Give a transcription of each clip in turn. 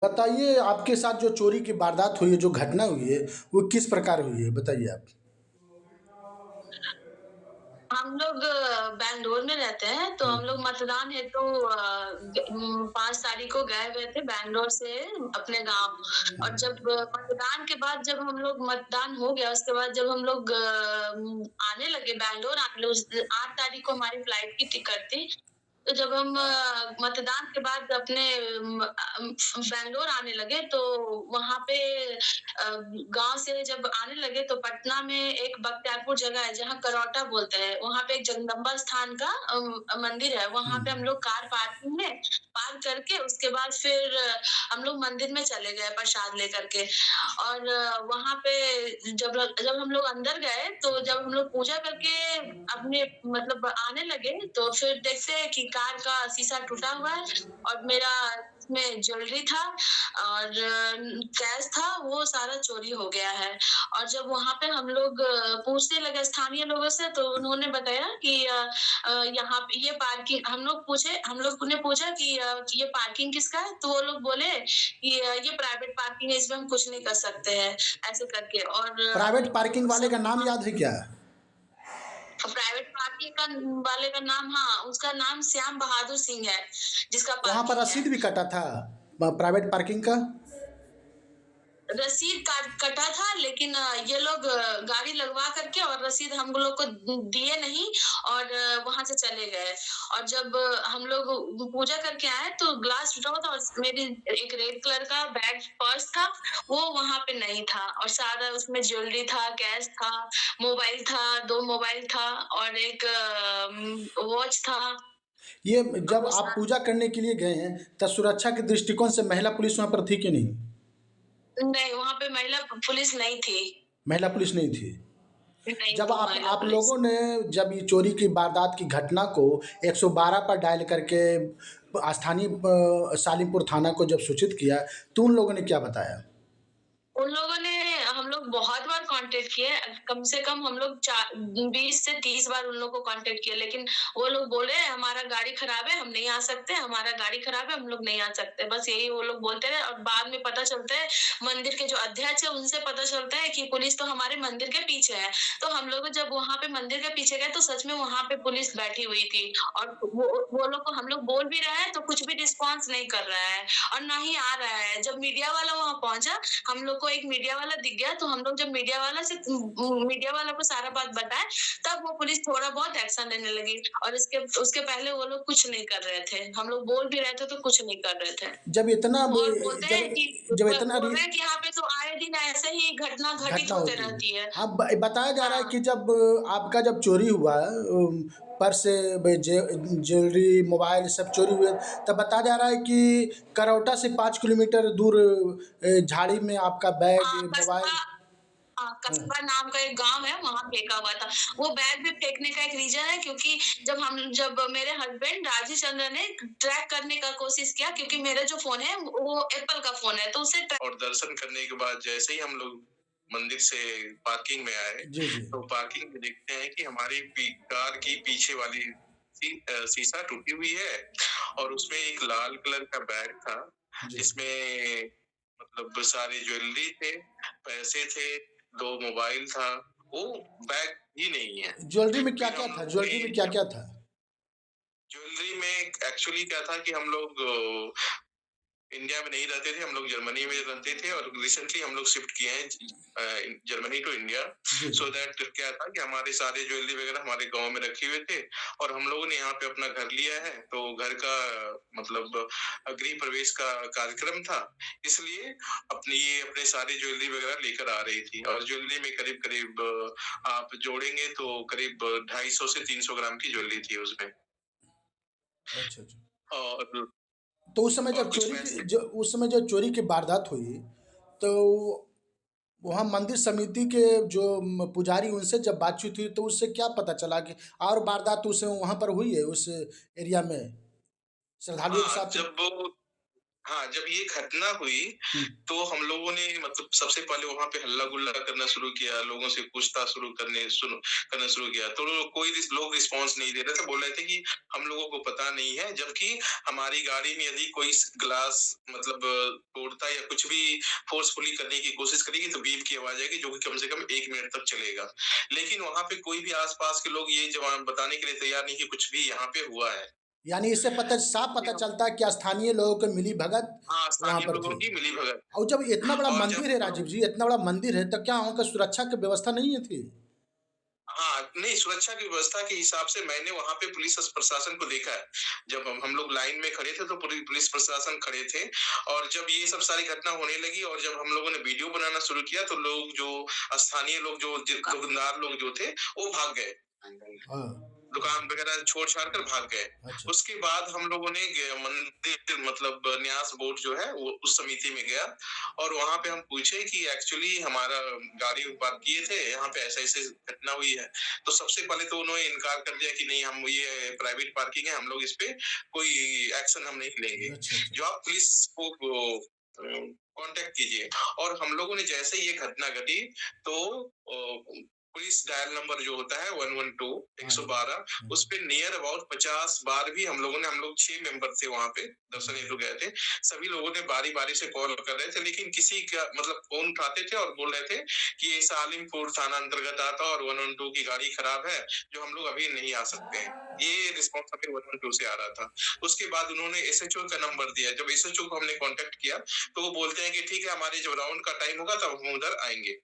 बताइए आपके साथ जो चोरी की वारदात हुई है, जो घटना हुई है, वो किस प्रकार हुई है? बताइए आप। हम लोग बैंगलोर में रहते हैं, तो हुँ, हम लोग मतदान हेतु 5 तारीख को गए हुए थे बैंगलोर से अपने गाँव। और जब मतदान के बाद जब हम लोग मतदान हो गया, उसके बाद जब हम लोग आने लगे बैंगलोर, 8 तारीख को हमारी फ्लाइट की टिकट थी। तो जब हम मतदान के बाद अपने बैंगलोर आने लगे, तो वहाँ पे गाँव से जब आने लगे तो पटना में एक बख्तियारपुर जगह है जहाँ करौटा बोलते हैं, वहाँ पे एक जगदम्बा स्थान का मंदिर है, वहाँ पे हम हुँ। लोग कार पार्किंग में पार्क करके उसके बाद फिर हम लोग मंदिर में चले गए प्रसाद लेकर के। और वहाँ पे जब हम लोग अंदर गए, तो जब हम लोग पूजा करके अपने मतलब आने लगे, तो फिर देखते हैं कि कार का शीशा टूटा हुआ है और मेरा उसमें ज्वेलरी था और कैश था, वो सारा चोरी हो गया है। और जब वहाँ पे हम लोग पूछने लगे स्थानीय लोगों से, तो उन्होंने बताया कि यहाँ पे ये पार्किंग हम लोग ने पूछा कि ये पार्किंग किसका है? तो वो लोग बोले कि ये प्राइवेट पार्किंग है, इसमें हम कुछ नहीं कर सकते हैं, ऐसे करके। और प्राइवेट पार्किंग वाले सब का नाम याद है क्या? प्राइवेट पार्किंग का वाले का नाम, हाँ, उसका नाम श्याम बहादुर सिंह है, जिसका वहाँ पर पार्किंग है। रसीद भी कटा था प्राइवेट पार्किंग का? रसीद कटा था, लेकिन ये लोग गाड़ी लगवा करके और रसीद हम लोग को दिए नहीं और वहां से चले गए। और जब हम लोग पूजा करके आए, तो ग्लास टूटा हुआ था और मेरी एक रेड कलर का बैग पर्स था, वो वहां पे नहीं था। और सारा उसमें ज्वेलरी था, कैश था, मोबाइल था, 2 मोबाइल था और एक वॉच था। ये जब वो आप सा- पूजा करने के लिए गए हैं, तब सुरक्षा के दृष्टिकोण से महिला पुलिस वहाँ पर थी कि नहीं? नहीं, वहां पे महिला पुलिस नहीं थी। महिला पुलिस नहीं थी। नहीं जब थी आप महिला आप पुलिस। लोगों ने जब ये चोरी की वारदात की घटना को 112 पर डायल करके स्थानीय सालिमपुर थाना को जब सूचित किया, तो उन लोगों ने क्या बताया? उन लोगों ने हम लोग बहुत बार कांटेक्ट किए, कम से कम हम लोग 20 से 30 बार उन लोग को कांटेक्ट किया, लेकिन वो लोग बोले हमारा गाड़ी खराब है, हम नहीं आ सकते, हमारा गाड़ी खराब है, हम लोग नहीं आ सकते, बस यही वो लोग बोलते रहे। और बाद में पता चलता है, मंदिर के जो अध्यक्ष है उनसे पता चलता है कि पुलिस तो हमारे मंदिर के पीछे है। तो हम लोग जब वहां पे मंदिर के पीछे गए, तो सच में वहां पे पुलिस बैठी हुई थी। और वो लोग को हम लोग बोल भी रहे हैं, तो कुछ भी रिस्पॉन्स नहीं कर रहा है और ना ही आ रहा है। जब मीडिया वाला वहां पहुंचा, हम लोग को एक मीडिया वाला दिख गया, तो हम लोग जब मीडिया वाला को सारा बात बताए, तब वो पुलिस थोड़ा बहुत एक्शन लेने लगी। और इसके उसके पहले वो लोग कुछ नहीं कर रहे थे, हम लोग बोल भी रहे थे तो कुछ नहीं कर रहे थे। जब इतना और बोलते जब हैं कि जब इतना बोल रहे हैं कि यहाँ पे तो आए दिन ऐसे ही घटना घटित घटना होते होती है। रहती है। हाँ, बताया जा रहा है हाँ। कि जब आपका जब चोरी हुआ, पर्स से ज्वेलरी, मोबाइल सब चोरी हुए, तब बताया जा रहा है कि करौटा से 5 किलोमीटर दूर झाड़ी में आपका बैग, हाँ, मोबाइल। हाँ। कस्बा नाम का एक गाँव है, वहाँ फेंका हुआ था। वो बैग भी फेंकने का एक रीज़न है, क्योंकि जब मेरे हस्बैंड राजीव चंद्र ने ट्रैक करने का कोशिश किया, क्योंकि मेरा जो फ़ोन है वो एप्पल का फ़ोन है, तो उसे और दर्शन करने के बाद जैसे ही हम लोग मंदिर से पार्किंग में आए, जी, जी। तो पार्किंग में देखते हैं कि हमारी कार की पीछे वाली शीशा टूटी हुई है और उसमें एक लाल कलर का बैग था, जी। जिसमें मतलब सारे ज्वेलरी थे, पैसे थे, 2 मोबाइल था, वो बैग ही नहीं है। ज्वेलरी में फिर क्या-क्या हम था? लोग ज्वेलरी में भी क्या-क्या था? ज्वेलरी में एक्चुअली क्या था कि हम लोग इंडिया में नहीं रहते थे, हम लोग जर्मनी में रहते थे और रिसेंटली हम लोग शिफ्ट किए हैं जर्मनी टू इंडिया। जी, जी। सो दैट क्या था कि हमारे सारे ज्वेलरी वगैरह हमारे गाँव में रखे हुए थे और हम लोगों ने यहाँ पे अपना घर लिया है, तो घर का मतलब गृह प्रवेश का कार्यक्रम था, इसलिए अपने सारी ज्वेलरी वगैरह लेकर आ रही थी। और ज्वेलरी में करीब-करीब आप जोड़ेंगे तो करीब 250 से 300 ग्राम की ज्वेलरी थी उसमें। अच्छा, अच्छा। और तो उस समय और जब कुछ पैसे। उस समय जब चोरी की वारदात हुई, तो वहाँ मंदिर समिति के जो पुजारी, उनसे जब बातचीत हुई, तो उससे क्या पता चला कि और वारदात उस वहाँ पर हुई है उस एरिया में? श्रद्धालुओं के हाँ, साथ? हाँ, जब ये घटना हुई, हुँ, तो हम लोगों ने मतलब सबसे पहले वहाँ पे हल्ला-गुल्ला करना शुरू किया, लोगों से पूछताछ करना शुरू किया। तो कोई लोग रिस्पॉन्स नहीं दे रहे थे, बोल रहे थे कि हम लोगों को पता नहीं है, जबकि हमारी गाड़ी में यदि कोई ग्लास मतलब तोड़ता या कुछ भी फ़ोर्सफुली करने की कोशिश करेगी, तो बीप की आवाज़ आएगी, जो कि कम से कम 1 मिनट तक चलेगा। लेकिन वहाँ पे कोई भी आस-पास के लोग ये जवाब बताने के लिए तैयार नहीं कि कुछ भी यहाँ पे हुआ है। यानी इससे साफ पता चलता है कि स्थानीय लोगों की मिलीभगत हाँ, वहाँ स्थानीय पर लोगों थी। की मिलीभगत। और जब इतना बड़ा और जब मंदिर है राजीव जी, इतना बड़ा मंदिर है, तो क्या वहाँ का सुरक्षा की व्यवस्था नहीं है थी? हाँ, नहीं सुरक्षा की व्यवस्था के हिसाब से मैंने वहाँ पे पुलिस प्रशासन को देखा है। जब हम लोग लाइन में खड़े थे तो पुलिस प्रशासन खड़े थे और जब ये सब सारी घटना होने लगी और जब हम लोगों ने वीडियो बनाना शुरू किया तो लोग जो स्थानीय लोग जो दुकानदार लोग जो थे, वो भाग गए। हाँ, दुकान वगैरह छोड़-छाड़ कर भाग गए। अच्छा। उसके बाद हम लोगों ने मंदिर मतलब न्यास बोर्ड जो है वो उस समिति में गया और वहाँ पे हम पूछे कि एक्चुअली हमारा गाड़ी पार्क किए थे, यहाँ पे ऐसे-ऐसे घटना हुई है। तो सबसे पहले तो उन्होंने इनकार कर दिया कि नहीं हम ये प्राइवेट पार्किंग है, हम लोग इस पे कोई एक्शन हम नहीं लेंगे। अच्छा, अच्छा। जो आप पुलिस को कॉन्टैक्ट कीजिए और हम लोगों ने जैसे ही ये घटना घटी तो पुलिस डायल नंबर जो होता है 112 हाँ, 112 हाँ। उस पे नियर अबाउट 50 बार भी हम लोग 6 मेंबर थे वहाँ पे दर्शन हेतु गए थे। सभी लोगों ने बारी-बारी से कॉल कर रहे थे लेकिन किसी का मतलब फ़ोन उठाते थे और बोल रहे थे कि ये सालिमपुर थाना अंतर्गत आता है और 112 की गाड़ी खराब है, जो हम लोग अभी नहीं आ सकते हैं। ये रिस्पॉन्स हमें 112 से आ रहा था। उसके बाद उन्होंने एसएचओ का नंबर दिया। जब एसएचओ को हमने कॉन्टैक्ट किया, तो वो बोलते हैं कि ठीक है हमारे जब राउंड का टाइम होगा तब हम उधर आएँगे।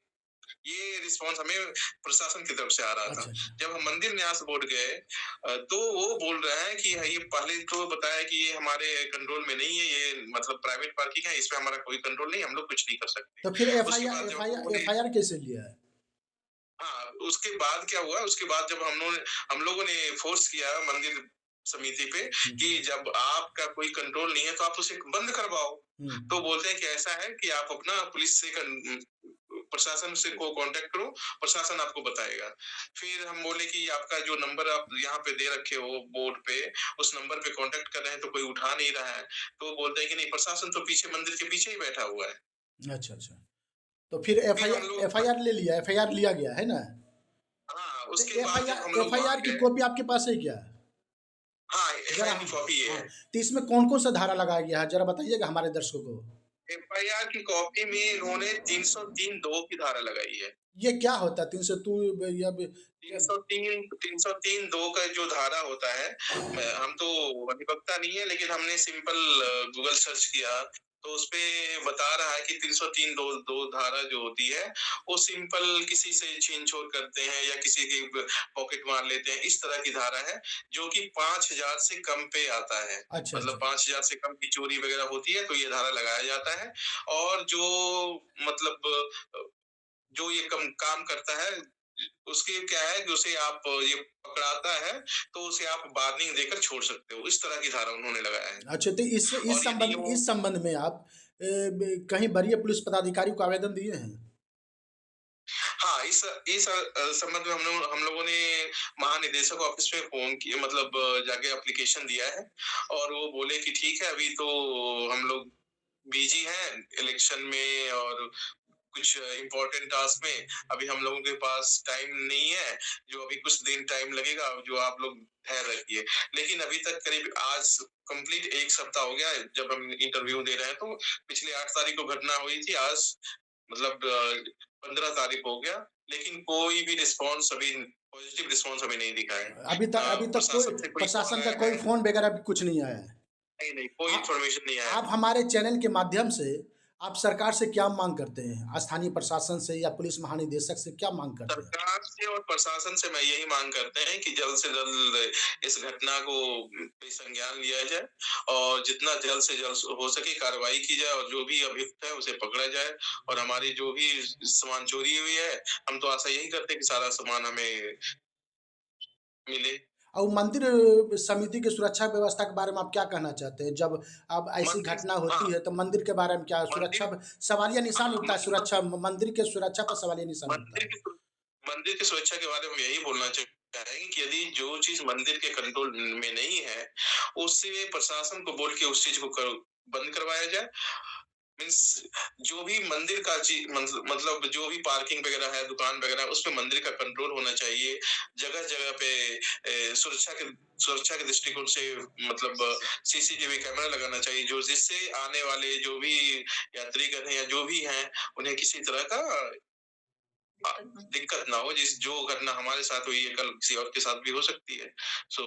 ये रिस्पॉन्स हमें प्रशासन की तरफ से आ रहा था। अच्छा, अच्छा। जब हम मंदिर न्यास बोर्ड गए तो वो बोल रहे हैं कि ये पहले तो बताया कि ये हमारे कंट्रोल में नहीं है, ये मतलब प्राइवेट पार्किंग है, इसमें हमारा कोई कंट्रोल नहीं, हम लोग कुछ नहीं कर सकते। तो फिर उसके बाद जब हम लोगों ने एफआईआर कैसे लिया है? हाँ, उसके बाद क्या हुआ, उसके बाद जब हम लोगों ने फ़ोर्स किया मंदिर समिति पे हुँ, कि जब आपका कोई कंट्रोल नहीं है तो आप उसे बंद करवाओ। हुँ। तो बोलते हैं कि ऐसा है कि आप अपना पुलिस से प्रशासन से को कॉन्टैक्ट करो, प्रशासन आपको बताएगा। फिर हम बोले कि आपका जो नंबर आप यहाँ पे दे रखे हो बोर्ड पे, उस नंबर पे कॉन्टैक्ट कर रहे हैं तो कोई उठा नहीं रहा है। तो वो बोलते हैं कि नहीं प्रशासन तो पीछे मंदिर के पीछे ही बैठा हुआ है। अच्छा, अच्छा। तो फिर फिर हम लोग एफआईआर ले लिया, एफआईआर लिया गया, है ना? हाँ, तो उसके बाद जब हम लोग वहाँ एफआईआर की गए कॉपी आपके पास है क्या? हाँ, ज़रा एफआईआर की कॉपी ये हाँ, है। तो इसमें कौन-कौन सा धारा लगाया गया है? ज़रा बताइएगा हमारे दर्शकों को। एफआईआर की कॉपी में इन्होंने 303 (2) की धारा लगाई है। ये क्या होता है? 302 या ब क्या 303 (2) का जो धारा होता है, हम तो अधिवक्ता नहीं है लेकिन हमने सिंपल गूगल सर्च किया तो उसपे बता रहा है कि 303 (2) धारा जो होती है, वो सिंपल किसी से छीन-छोड़ करते हैं या किसी की पॉकेट मार लेते हैं, इस तरह की धारा है, जो कि 5,000 से कम पे आता है। अच्छा, मतलब अच्छा। 5,000 से कम की चोरी वगैरह होती है तो ये धारा लगाया जाता है और जो मतलब जो ये काम करता है उसकी क्या है कि उसे आप ये पकड़ाता है तो उसे आप वार्निंग देकर छोड़ सकते हो। इस तरह की धारा उन्होंने लगाया है। अच्छा, तो और यदि वो इस संबंध में आप कहीं वरीय पुलिस पदाधिकारी को आवेदन दिए हैं? हाँ, इस संबंध में हम लोगों ने महानिदेशक ऑफिस में फ़ोन किया मतलब जाके एप्लीकेशन दिया है और वो बोले कि ठीक है अभी तो हम लोग बिज़ी हैं इलेक्शन में और कुछ इम्पोर्टेंट टास्क में अभी हम लोगों के पास टाइम नहीं है, जो अभी कुछ दिन टाइम लगेगा, जो आप लोग ठहर रखिए। लेकिन अभी तक करीब आज कंप्लीट 1 सप्ताह हो गया है, जब हम इंटरव्यू दे रहे हैं, तो पिछली 8 तारीख को घटना हुई थी, आज मतलब 15 तारीख हो गया, लेकिन कोई भी रिस्पॉन्स अभी पॉजिटिव रिस्पॉन्स अभी नहीं दिखा है। अभी तक कोई प्रशासन से कोई कॉल प्रशासन का आया कोई है? फ़ोन वगैरह भी कुछ नहीं आया है? नहीं, नहीं, कोई आप इन्फॉर्मेशन नहीं आया आप है। हमारे चैनल के माध्यम से आप सरकार से क्या माँग करते हैं? स्थानीय प्रशासन से या पुलिस महानिदेशक से क्या माँग करते हैं? सरकार से और प्रशासन से मैं यही मांग करते हैं कि जल्द से जल्द इस घटना को पे संज्ञान लिया जाए और जितना जल्द से जल्द हो सके कार्रवाई की जाए और जो भी अभियुक्त है उसे पकड़ा जाए और हमारी जो भी सामान चोरी हुई है, हम तो आशा यही करते हैं कि सारा सामान हमें मिले। और मंदिर समिति की सुरक्षा व्यवस्था के बारे में आप क्या कहना चाहते हैं? जब अब ऐसी मंदिर घटना हाँ, होती है तो मंदिर के बारे में क्या मंदिर सवालिया निशान हाँ, उठता है, मंदिर के सुरक्षा पर सवालिया निशान उठता मंदिर है। की मंदिर की सुरक्षा के बारे में यही बोलना चाहेंगे कि यदि जो चीज़ मंदिर के कंट्रोल में नहीं है, उससे प्रशासन को बोल के उस चीज़ को करो बंद करवाया जाए। मीन्स जो भी मंदिर का मतलब जो भी पार्किंग वगैरह है, दुकान वगैरह है, उसमें मंदिर का कंट्रोल होना चाहिए। जगह-जगह पे सुरक्षा के दृष्टिकोण से मतलब सीसीटीवी कैमरा लगाना चाहिए, जो जिससे आने वाले जो भी यात्रीगण हैं या जो भी हैं, उन्हें किसी तरह का दिक्कत ना हो। जो घटना हमारे साथ हुई है, कल किसी और के साथ भी हो सकती है। सो